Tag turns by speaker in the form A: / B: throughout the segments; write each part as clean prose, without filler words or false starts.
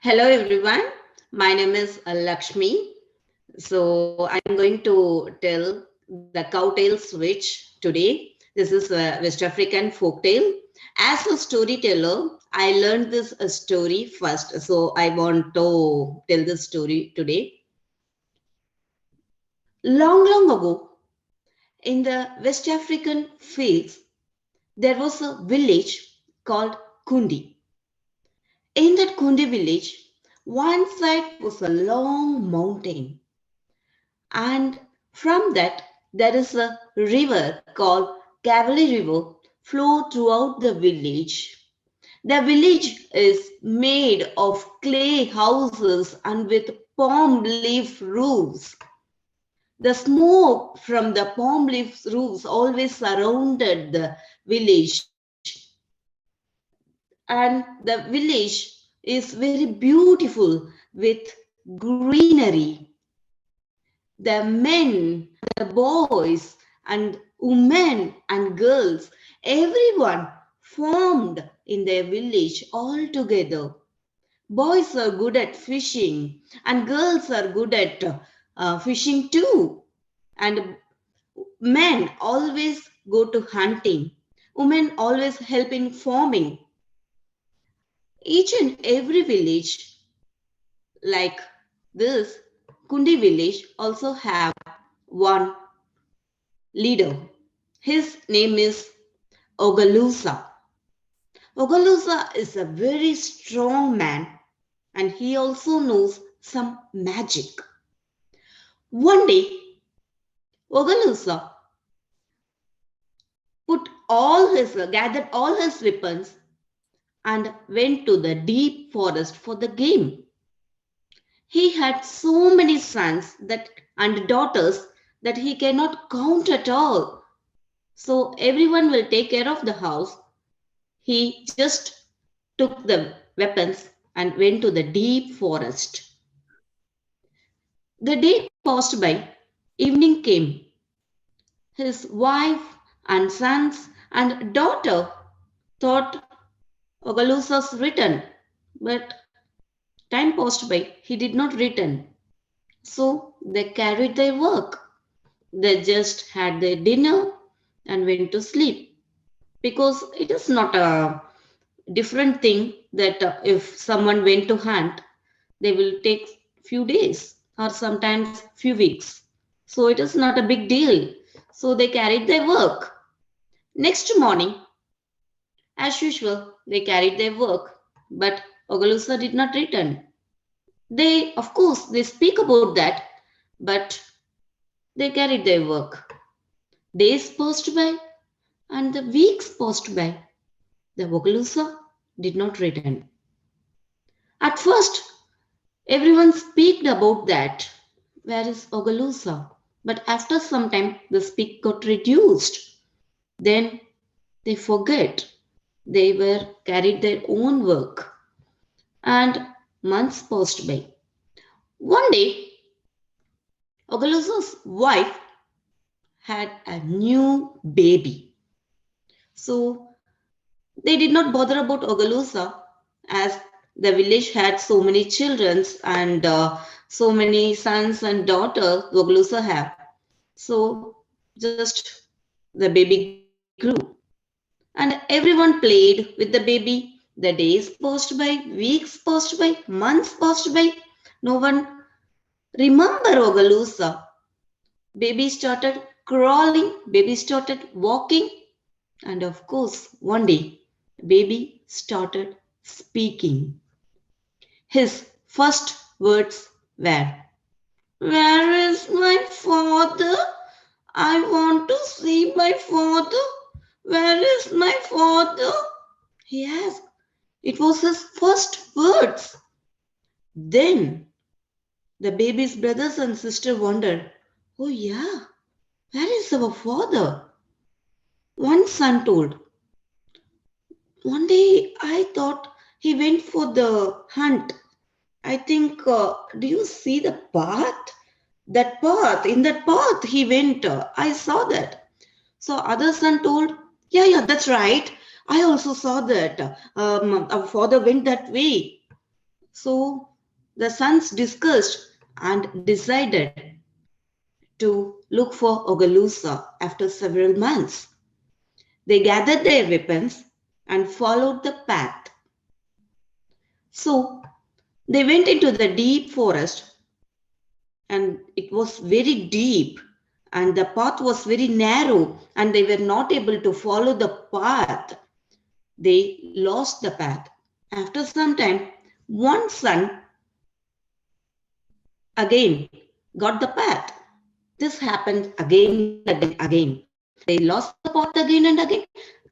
A: Hello everyone, my name is Lakshmi. So I'm going to tell the cowtail switch today. This is a West African folk tale. As a storyteller, I learned this story first. So I want to tell this story today. Long, long ago, in the West African fields, there was a village called Kundi. In that Kundi village, one side was a long mountain, and from that there is a river called Cavally River flow throughout the village. The village is made of clay houses and with palm leaf roofs. The smoke from the palm leaf roofs always surrounded the village, and the village is very beautiful with greenery. The men, the boys, and women and girls, everyone formed in their village all together. Boys are good at fishing, and girls are good at fishing too. And men always go to hunting. Women always help in farming. Each and every village like this Kundi village also have one leader. His name is Ogalusa. Ogalusa is a very strong man and he also knows some magic. One day, Ogalusa gathered all his weapons and went to the deep forest for the game. He had so many sons and daughters that he cannot count at all. So everyone will take care of the house. He just took the weapons and went to the deep forest. The day passed by, evening came. His wife and sons and daughter thought Ogalusa's return, but time passed by, he did not return. So they carried their work. They just had their dinner and went to sleep because it is not a different thing that if someone went to hunt, they will take few days or sometimes few weeks. So it is not a big deal. So they carried their work. Next morning, as usual, they carried their work, but Ogalusa did not return. They, of course, they speak about that, but they carried their work. Days passed by and the weeks passed by. The Ogalusa did not return. At first, everyone speaked about that. Where is Ogalusa? But after some time, the speak got reduced. Then they forget. They were carried their own work. And months passed by. One day, Ogalusa's wife had a new baby. So they did not bother about Ogalusa as the village had so many children and so many sons and daughters Ogalusa have. So just the baby grew and everyone played with the baby. The days passed by, weeks passed by, months passed by. No one remember Ogalusa. Baby started crawling, baby started walking, and of course, one day, baby started speaking. His first words were, "Where is my father? I want to see my father. Where is my father?" He asked. It was his first words. Then the baby's brothers and sister wondered, "Oh, yeah, where is our father?" One son told, "One day I thought he went for the hunt. I think, do you see the path? That path, in that path he went. I saw that." So other son told, "Yeah, yeah, that's right. I also saw that. Our father went that way." So the sons discussed and decided to look for Ogalusa after several months. They gathered their weapons and followed the path. So they went into the deep forest, and it was very deep, and the path was very narrow, and they were not able to follow the path. They lost the path. After some time, one son again got the path. This happened again and again. They lost the path again and again.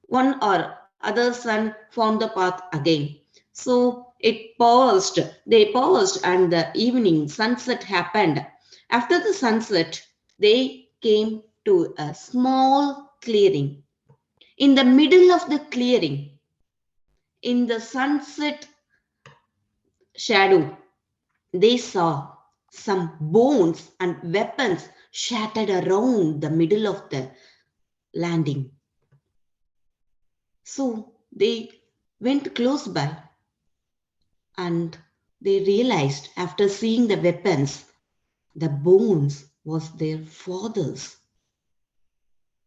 A: One or other son found the path again. So it paused. They paused, and the evening sunset happened. After the sunset, they came to a small clearing. In the middle of the clearing, in the sunset shadow, they saw some bones and weapons shattered around the middle of the landing. So they went close by, and they realized after seeing the weapons, the bones was their father's.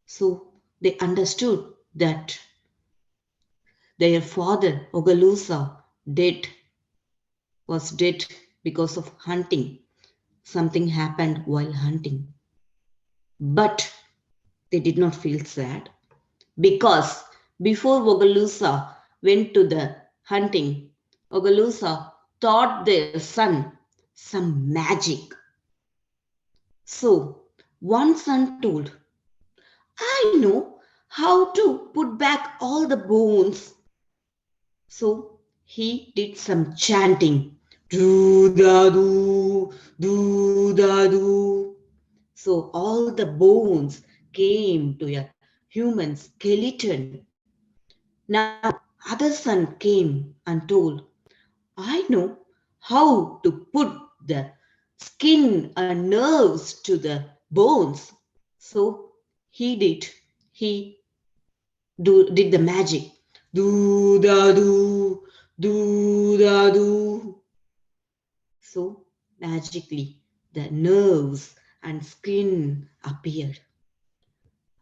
A: So they understood that their father, Ogalusa, dead, was dead because of hunting. Something happened while hunting. But they did not feel sad because before Ogalusa went to the hunting, Ogalusa taught their son some magic. So one son told, I know how to put back all the bones. So he did some chanting. Do da do. So all the bones came to a human skeleton. Now other son came and told, I know how to put the skin and nerves to the bones. So he did. He did the magic. Do da do da do. So magically the nerves and skin appeared.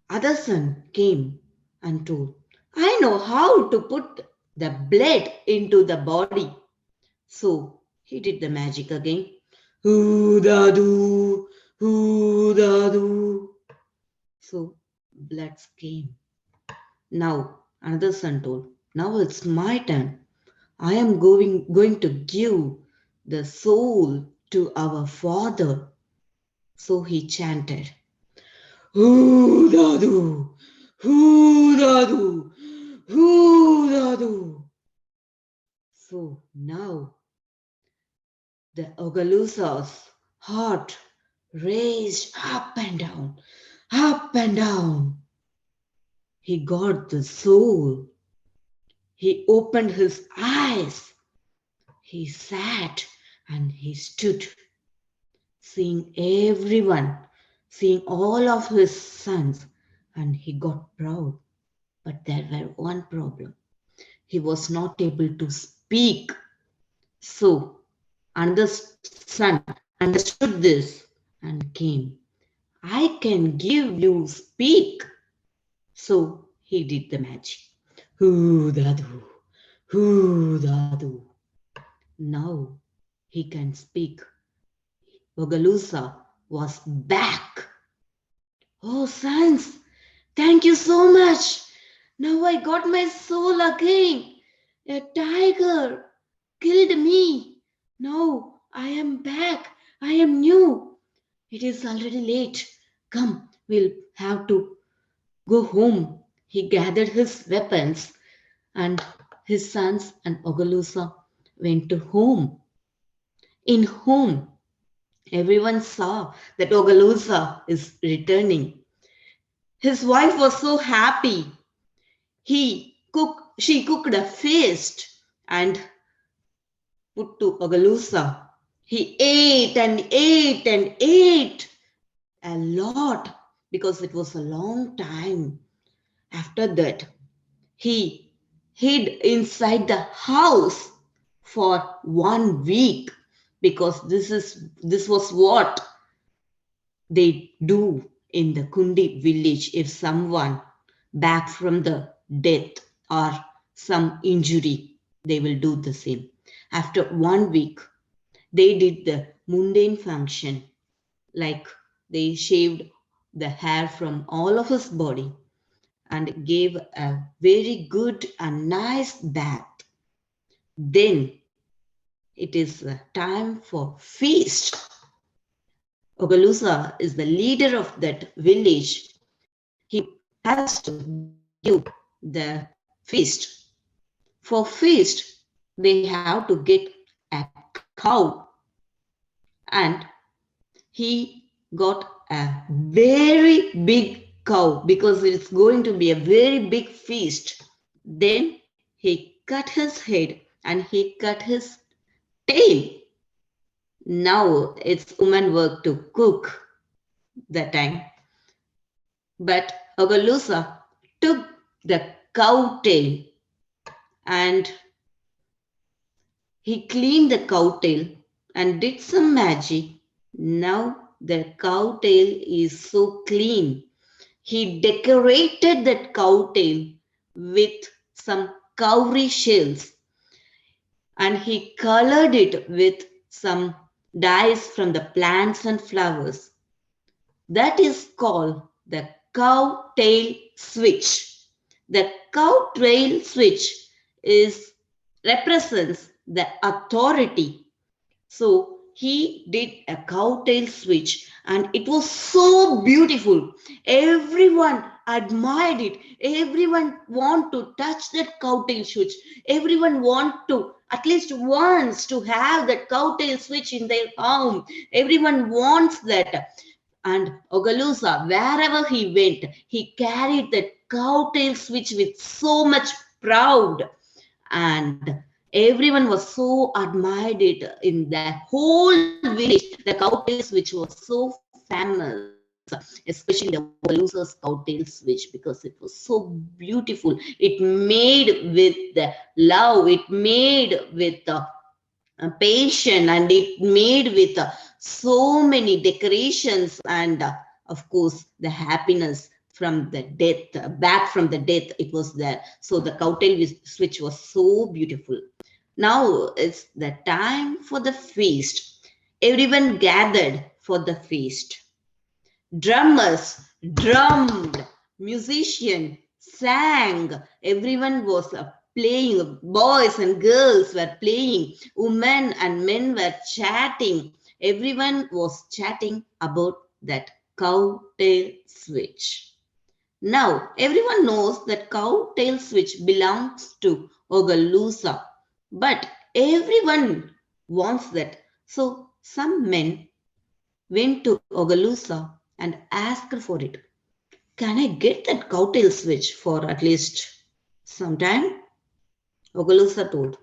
A: Other son came and told, I know how to put the blood into the body. So he did the magic again. Hoo da doo, hoo da doo. So blood came. Now another son told, now it's my turn. I am going to give the soul to our father. So he chanted, Hoo da doo, hoo da doo, hoo da doo. So now the Ogalusa's heart raced up and down, up and down. He got the soul. He opened his eyes. He sat and he stood, seeing everyone, seeing all of his sons, and he got proud. But there were one problem. He was not able to speak. So another son understood this and came. I can give you speak. So he did the magic. Hoo dadu, hoo dadu. Now he can speak. Ogalusa was back. Oh, sons, thank you so much. Now I got my soul again. A tiger killed me. Now I am back. I am new. It is already late. Come, we'll have to go home. He gathered his weapons, and his sons and Ogalusa went to home. In home, everyone saw that Ogalusa is returning. His wife was so happy. She cooked a feast and put to Ogalusa. He ate and ate and ate a lot because it was a long time. After that, he hid inside the house for 1 week, because this was what they do in the Kundi village if someone back from the death or some injury, they will do the same. After 1 week, they did the mundane function, like they shaved the hair from all of his body and gave a very good and nice bath. Then it is time for feast. Ogalusa is the leader of that village. He has to give the feast. For feast, they have to get a cow, and he got a very big cow because it's going to be a very big feast. Then he cut his head and he cut his tail. Now it's woman work to cook that time. But Ogalusa took the cow tail and he cleaned the cow tail and did some magic. Now the cow tail is so clean. He decorated that cow tail with some cowrie shells and he colored it with some dyes from the plants and flowers. That is called the cow tail switch. The cow tail switch is represents the authority. So he did a cow tail switch and it was so beautiful. Everyone admired it. Everyone want to touch that cow tail switch. Everyone want to at least once to have that cow tail switch in their home. Everyone wants that. And Ogalusa, wherever he went, he carried that cow tail switch with so much proud. And everyone was so admired it in the whole village. The cow tail switch was so famous, especially the Ogalusa's cow tail switch, because it was so beautiful. It made with the love, it made with patient, and it made with so many decorations and of course the happiness from the death, back from the death, it was there. So the cowtail switch was so beautiful. Now it's the time for the feast. Everyone gathered for the feast. Drummers drummed, musician sang, everyone was playing, boys and girls were playing, women and men were chatting, everyone was chatting about that cow tail switch. Now everyone knows that cow tail switch belongs to Ogalusa, but everyone wants that. So some men went to Ogalusa and asked for it. Can I get that cowtail switch for at least some time? Ogalusa told,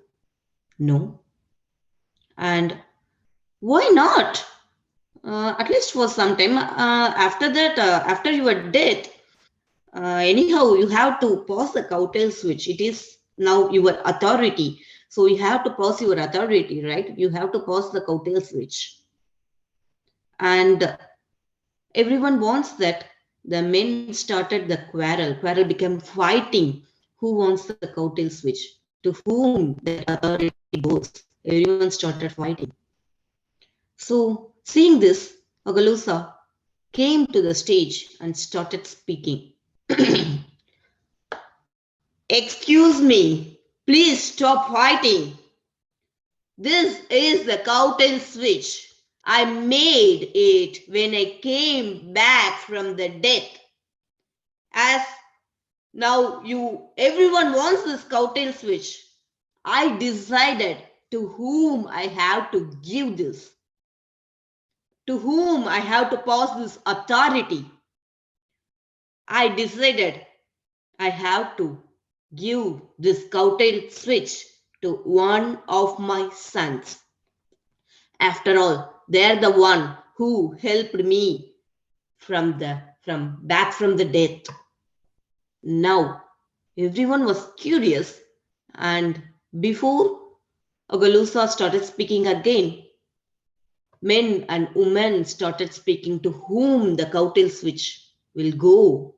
A: no. And why not? At least for some time. After that, after your death, anyhow, you have to pause the cowtail switch. It is now your authority. So you have to pause your authority, right? You have to pause the cowtail switch. And everyone wants that. The men started the quarrel. Quarrel became fighting. Who wants the cowtail switch? To whom that authority goes? Everyone started fighting. So, seeing this, Ogalusa came to the stage and started speaking. Excuse me, please stop fighting. This is the cowtail switch. I made it when I came back from the death. As now everyone wants this cowtail switch. I decided to whom I have to give this, to whom I have to pass this authority. I decided I have to give this cowtail switch to one of my sons. After all, they're the one who helped me from back from the death. Now everyone was curious, and before Ogalusa started speaking again. Men and women started speaking to whom the cowtail switch will go,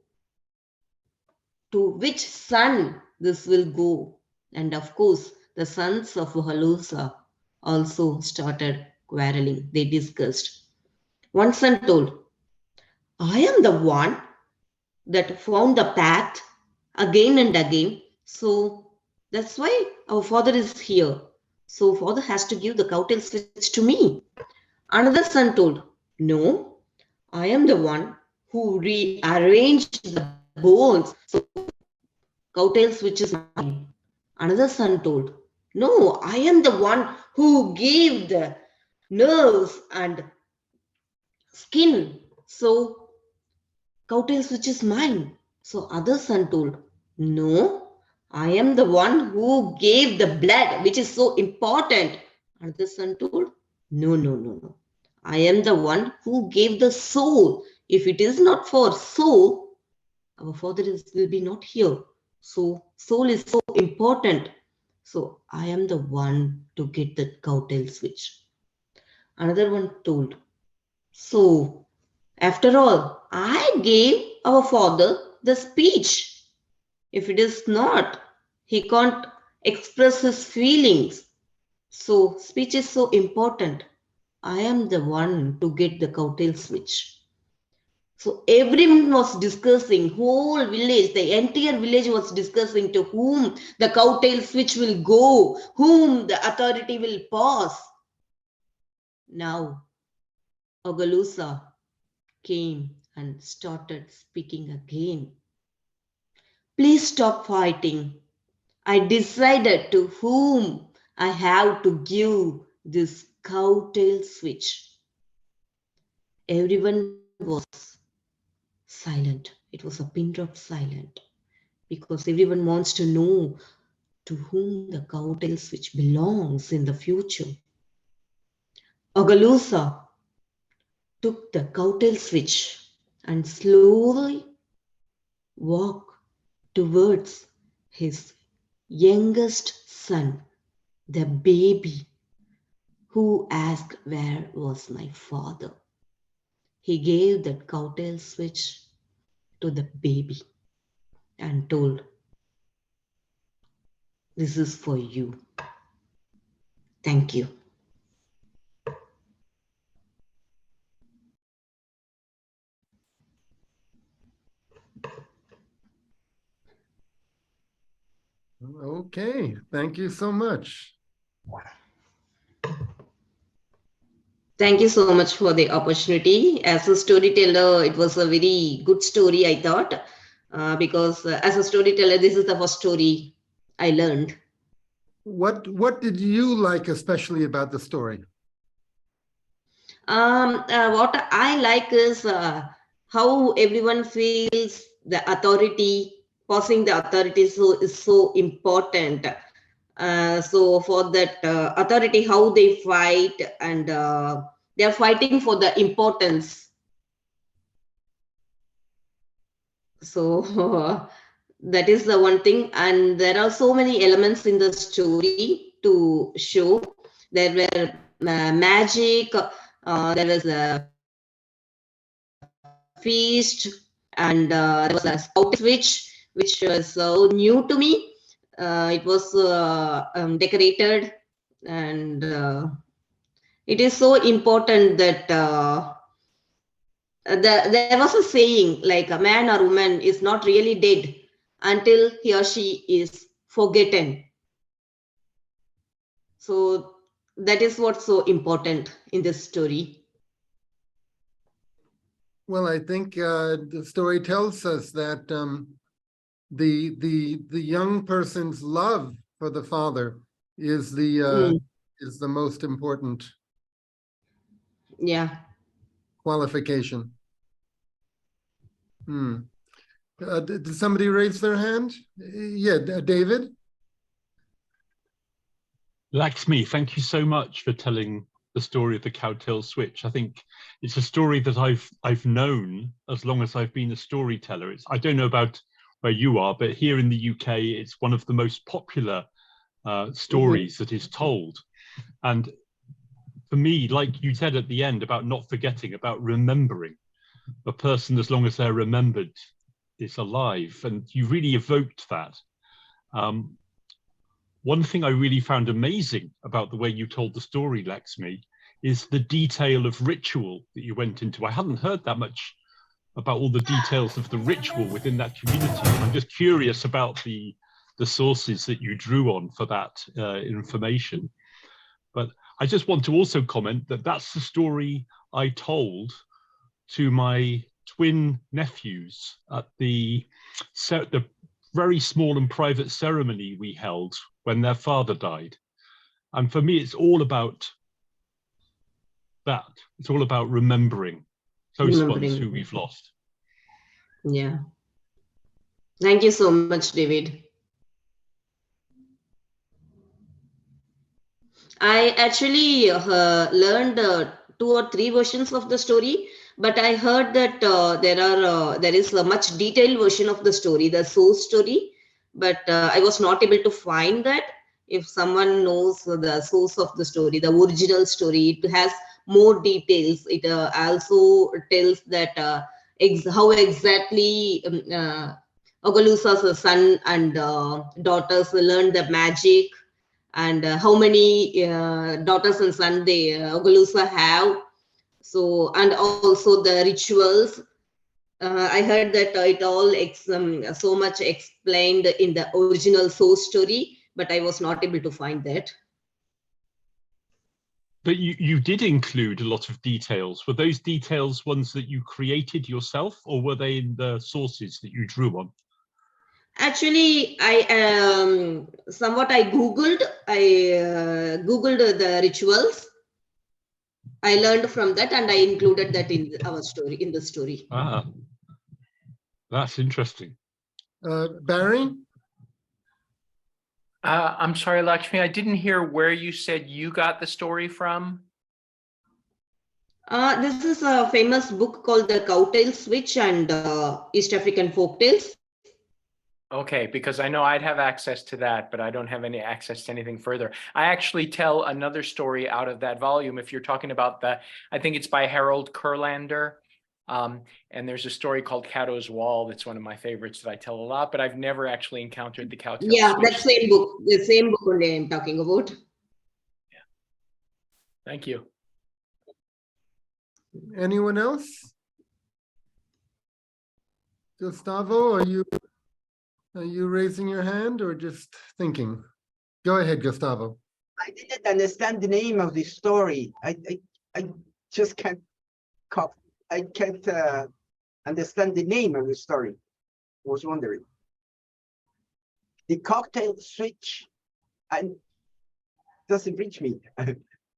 A: to which son this will go. And of course, the sons of Ogalusa also started quarreling. They discussed. One son told, I am the one that found the path again and again. So that's why our father is here. So father has to give the cowtail switch to me. Another son told, no, I am the one who rearranged the bones. So cowtail switch is mine. Another son told, no, I am the one who gave the nerves and skin. So cowtail switch is mine. So other son told, no, I am the one who gave the blood, which is so important. Another son told, no, no, no, no. I am the one who gave the soul. If it is not for soul, our father will be not here. So soul is so important. So I am the one to get the cowtail switch. Another one told, so after all, I gave our father the speech. If it is not, he can't express his feelings. So speech is so important. I am the one to get the cowtail switch. So everyone was discussing, whole village, the entire village was discussing to whom the cowtail switch will go, whom the authority will pass. Now, Ogalusa came and started speaking again. Please stop fighting. I decided to whom I have to give this cowtail switch. Everyone was silent. It was a pin drop silent because everyone wants to know to whom the cowtail switch belongs in the future. Ogalusa took the cowtail switch and slowly walked towards his youngest son, the baby, who asked where was my father. He gave that cowtail switch to the baby and told, this is for you. Thank you.
B: Okay, thank you so much.
A: Thank you so much for the opportunity. As a storyteller, it was a very good story, I thought, because as a storyteller, this is the first story I learned.
B: What did you like especially about the story?
A: What I like is how everyone feels the authority, passing the authority is so important. So for that authority, how they fight and they are fighting for the importance. So that is the one thing. And there are so many elements in the story to show. There were magic, there was a feast, and there was a scout switch, which was so new to me. It was decorated, and it is so important that there was a saying like a man or woman is not really dead until he or she is forgotten. So that is what's so important in this story.
B: Well, I think the story tells us that the young person's love for the father is the most important
A: Yeah.
B: qualification. Did somebody raise their hand? Yeah, David.
C: Laxmi, thank you so much for telling the story of the cowtail switch. I think it's a story that I've known as long as I've been a storyteller. I don't know about where you are, but here in the UK, it's one of the most popular stories that is told. And for me, like you said at the end about not forgetting, about remembering, a person, as long as they're remembered, is alive. And you really evoked that. One thing I really found amazing about the way you told the story, Laxmi, is the detail of ritual that you went into. I hadn't heard that much about all the details of the ritual within that community. I'm just curious about the sources that you drew on for that information. But I just want to also comment that that's the story I told to my twin nephews at the very small and private ceremony we held when their father died. And for me, it's all about that. It's all about remembering close ones who we've lost.
A: Yeah. Thank you so much, David. I actually learned 2 or 3 versions of the story, but I heard that there is a much detailed version of the story, the source story, but I was not able to find that. If someone knows the source of the story, the original story, it has more details. It also tells that how exactly Ogalusa's son and daughters learned the magic, and how many daughters and sons Ogalusa have. So, and also the rituals. I heard that it all so much explained in the original source story, but I was not able to find that.
C: But you did include a lot of details. Were those details ones that you created yourself, or were they in the sources that you drew on?
A: Actually, I somewhat I googled the rituals. I learned from that, and I included that in our story, in the story.
C: Ah, that's interesting.
B: Barry?
D: I'm sorry, Lakshmi, I didn't hear where you said you got the story from.
A: This is a famous book called The Cowtail Switch and East African Folktales.
D: Okay, because I know I'd have access to that, but I don't have any access to anything further. I actually tell another story out of that volume. If you're talking about I think it's by Harold Kurlander. And there's a story called Cato's Wall that's one of my favorites that I tell a lot, but I've never actually encountered the Cowtail Switch.
A: Yeah, that same book, the same book only I'm talking about.
D: Yeah. Thank you.
B: Anyone else? Gustavo, are you raising your hand or just thinking? Go ahead, Gustavo.
E: I didn't understand the name of the story. I just can't understand the name of the story. I was wondering. The cocktail switch, and doesn't reach me.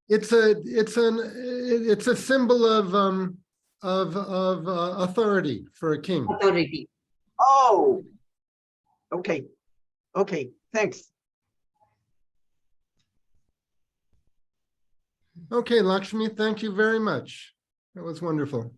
B: It's a symbol of authority for a king.
A: Authority.
E: Oh, okay, thanks.
B: Okay, Lakshmi, thank you very much. That was wonderful.